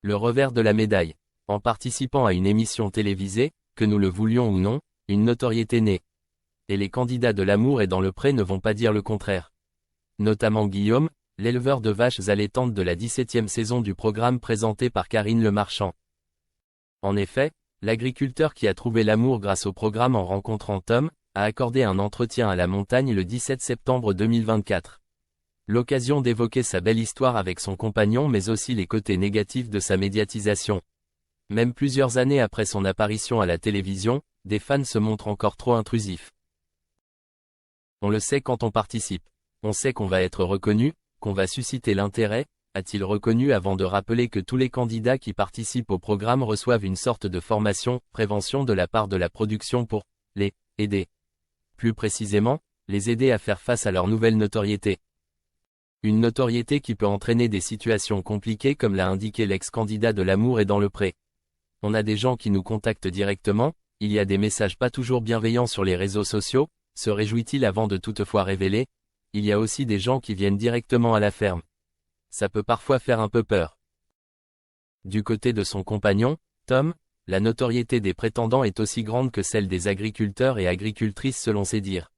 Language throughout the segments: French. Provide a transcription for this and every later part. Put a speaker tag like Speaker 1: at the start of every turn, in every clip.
Speaker 1: Le revers de la médaille. En participant à une émission télévisée, que nous le voulions ou non, une notoriété naît. Et les candidats de l'amour et dans le pré ne vont pas dire le contraire. Notamment Guillaume, l'éleveur de vaches allaitantes de la 17e saison du programme présenté par Karine Le Marchand. En effet, l'agriculteur qui a trouvé l'amour grâce au programme en rencontrant Tom, a accordé un entretien à La Montagne le 17 septembre 2024. L'occasion d'évoquer sa belle histoire avec son compagnon mais aussi les côtés négatifs de sa médiatisation. Même plusieurs années après son apparition à la télévision, des fans se montrent encore trop intrusifs. On le sait quand on participe. On sait qu'on va être reconnu, qu'on va susciter l'intérêt, a-t-il reconnu avant de rappeler que tous les candidats qui participent au programme reçoivent une sorte de formation, prévention de la part de la production pour les aider. Plus précisément, les aider à faire face à leur nouvelle notoriété. Une notoriété qui peut entraîner des situations compliquées comme l'a indiqué l'ex-candidat de l'amour et dans le pré. On a des gens qui nous contactent directement, il y a des messages pas toujours bienveillants sur les réseaux sociaux, se réjouit-il avant de toutefois révéler, il y a aussi des gens qui viennent directement à la ferme. Ça peut parfois faire un peu peur. Du côté de son compagnon, Tom, la notoriété des prétendants est aussi grande que celle des agriculteurs et agricultrices selon ses dires.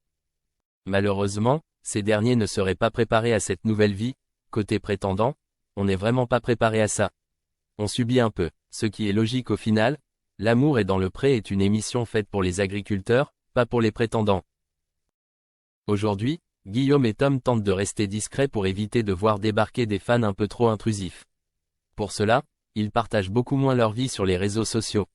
Speaker 1: Malheureusement, ces derniers ne seraient pas préparés à cette nouvelle vie, côté prétendant, on n'est vraiment pas préparé à ça. On subit un peu, ce qui est logique au final, L'amour est dans le pré est une émission faite pour les agriculteurs, pas pour les prétendants. Aujourd'hui, Guillaume et Tom tentent de rester discrets pour éviter de voir débarquer des fans un peu trop intrusifs. Pour cela, ils partagent beaucoup moins leur vie sur les réseaux sociaux.